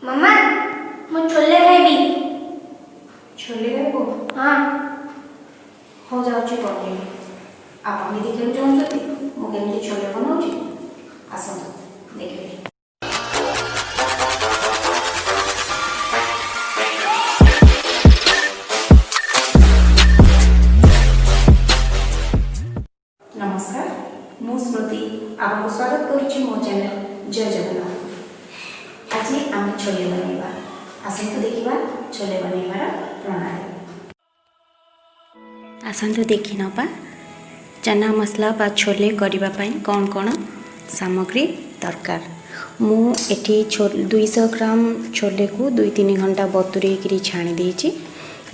मम्मा मु छोले खाइबी। छोले खाइबो? हाँ हो जाउची बनेबी। आपण भी देखिबे चाहूछथि मु केमती छोले बनाउची आसंतु देखिबे। नमस्कार मु स्मृति आपको स्वागत करुची मो चैनल जय जगन्नाथ। आज आम छोले बनइबा आसंतु देखिबा छोले बनइबार प्रणाली। आसंतु देखि नबा चना मसला बा छोले करिबा पई कोन कोन सामग्री दरकार। मु एठी 200 ग्राम छोले को 2-3 घंटा बतुरे करी छाणी देछि।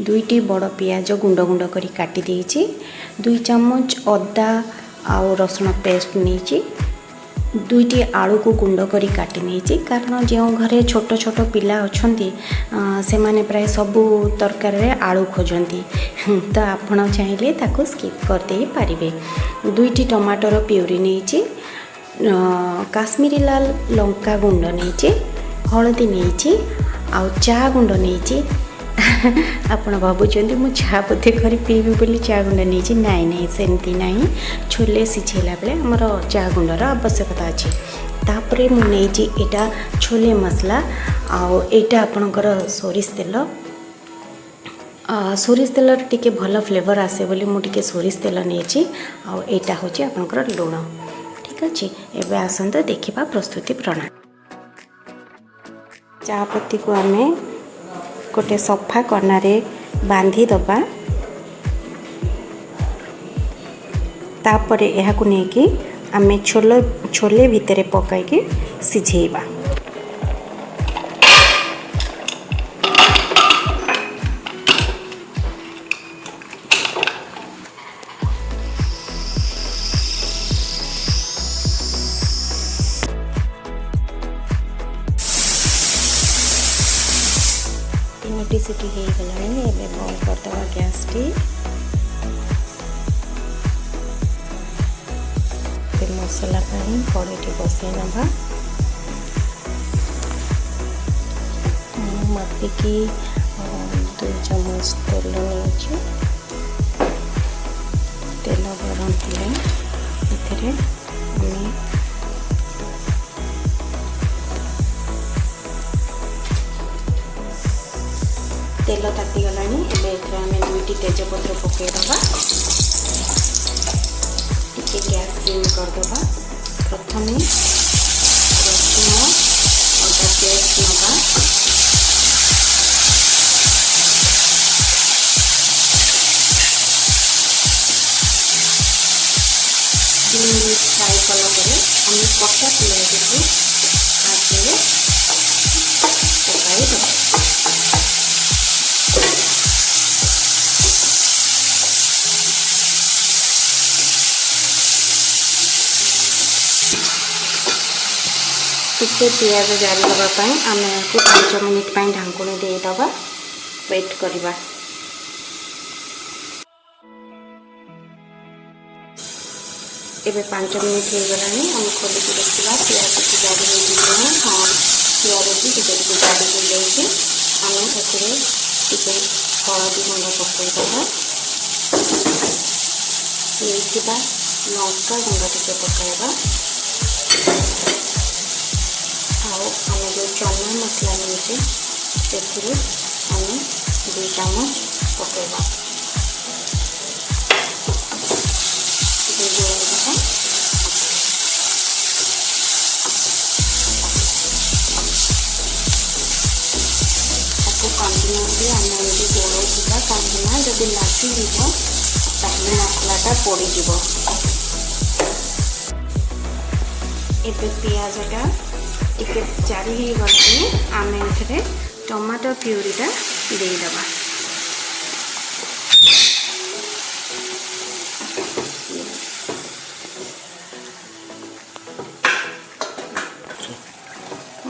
2टी बड़ पियाज गुंड गुंड करी काटी देछि। 2 चम्मच अदा आउ रसुण पेस्ट नेछि। 2टी आलू को गुंड करी काटी नेछि कारण जो घरे छोट छोट पिला अछंती से माने प्राय सबु तरकारी रे आलू खोजंती तो आपण चाहिले ताको स्किप कर दे पारिबे। 2टी टमाटर प्यूरी नेछि। काश्मीरी लाल लंका गुंड नेछि। हळदी नेछि आउ चा गुंड नेछि। आपण भाबुचंदी मु चा बोधे करी पीबी बोली चा गुंड नेछि। नाइ नाइ सेमती नाही। छोले सिझेला बेले हमर चा गुंडर आवश्यकता अछि। तापरे मु नेछि एटा छोले मसला आउ एटा आपणकर सोरिष तेल। सोरिष तेल टिके भल फ्लेवर आसे बोली मु टिके सोरिष तेल नेछि आउ एटा होछि आपणकर लूण। ठीक अछि एबे आसंत देखिबा प्रस्तुति प्रणाली। चा पत्ती को हमें गोटे सफा कनारे बांधी दबा। तापरे एहा को नेकी आमे छोले भितरे पकाई के सिझेबा। तीनटी सीटी हो गलानी एबे बंद करदवा गैस टी। मसला पानी कड़े बसई नवा। मापिकी 2 चम्मच तेल नहीं। तेल गरम हेले एथिरे आमे तेल ताती गलानी एबे एथिरे आमे 2टी तेजपत्र पकाई दबा। टिके गैस सिम कर दबा। प्रथमे रसुण अदा पेस्ट नबा। फ्राई कला परे हम कटा पियाज को आगे पकाई दबा। टिके पियाज जारी दबा आम 5 मिनिट ढांकुणी दे दबा। वेट करबा। एबे 5 मिनिट हो गलानी हम खोली के देखिबा पियाज की जारी हो गई। हां पियाज की टिके जारी हो जाई। हम एथिरे टिके हळदी गुंड पकाई दबा। एथिबा लंका गुंड टिके पकाइबा। आउ आम जो चना मसला नहीं से आम 2 चम्मच पकाइबा। कंटिन्यूसली आम एमती गोलौथिबा कहीं जब लागिज ताहले मसलाटा पोड़ीज। एबे पियाजटा टिके जारी हो गले आम एथिरे टमाटर प्यूरीटा दे दबा।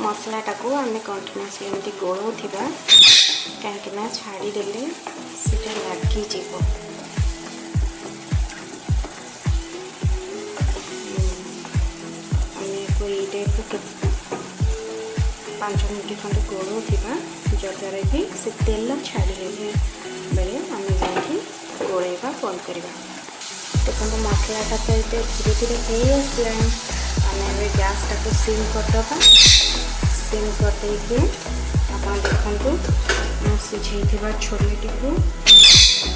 मसलाटा को आम कंटिन्यूसली एमती गोलौथिबा कहीं छाड़ी देले सेटा लागी जीवो। आम को ये 5 मिनट खंडे गोलौथिबा जद्वारा कि से तेल छाड़े बेले आम जाकि गोलैबा बंद करवा। देखो मसलाटा तो ये धीरे धीरे हो आसला आम गैसटा को सिम करदे सिम करदे आप देखु मुझे छोलेटी को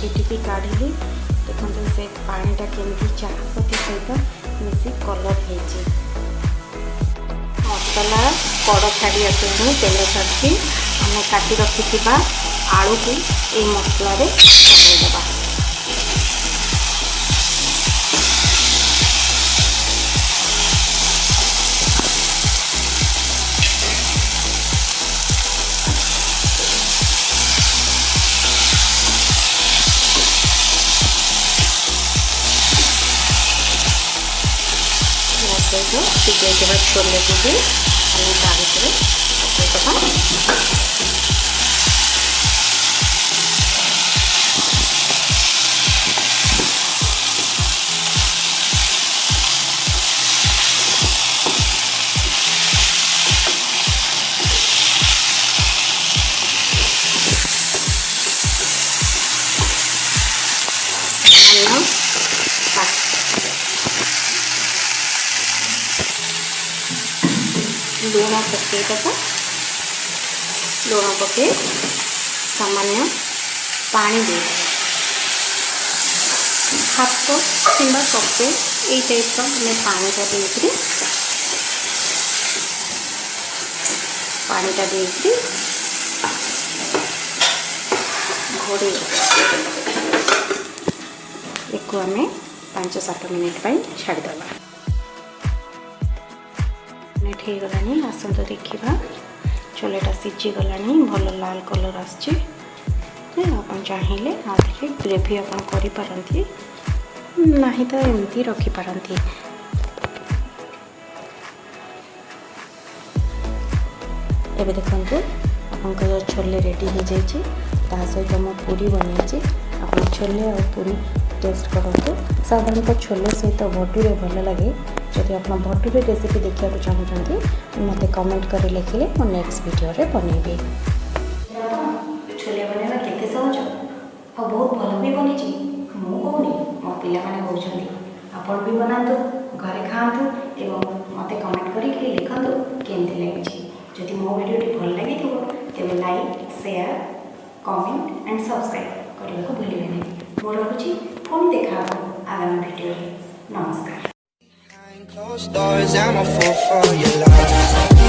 ये काढ़ी देखो से पानीटा केमती चाहपत्ती सहित मिसी कलर हो मसला कड़ छाड़ी आस तेल छाड़ी आम काटी रखी आलू को ये मसला पकईदे सिझे छोले को भी हमें तारीख पकईदे लुण पकईदे लुण पके सामान्य पानी दे हाफ कप कि कपे ये टाइप हमें पानीटा दे पानीटा दे घोड़े एक आम 5-7 मिनिट छाड़ीदे मिनिट हो गलानी आसतु देखा छोलेटा सीझी गलानी भल लाल कलर आसचे आप चाहिए आधे ग्रेवी आप करें ना तो एमती रखिपारती। एबे देखो आपंकर छोले रेडी हो जाइए सहित मैं पूरी बनई आप छोले और पूरी टेस्ट करूँ। साधारणतः छोले सहित भटूरे भल लगे जदि आप भटूरे रेसिपी देखा चाहते मत कमेंट कर लिखिले मो नेक्स्ट वीडियो रे बनैबी। छोले बनवा केते सहज और बहुत भल भी बनी मु कहूनी मो पिला माने कहउछंदी आपण भी बनातु घरे खातु एवं मत कमेंट करके लिखतु केमती लगी। जदि मो वीडियो भल लगी तेज like share comment and subscribe करने को भूलिए नहीं। मोर रखुची पुणी देखा आगामी वीडियो। नमस्कार। Closed doors, I'm a fool for your love.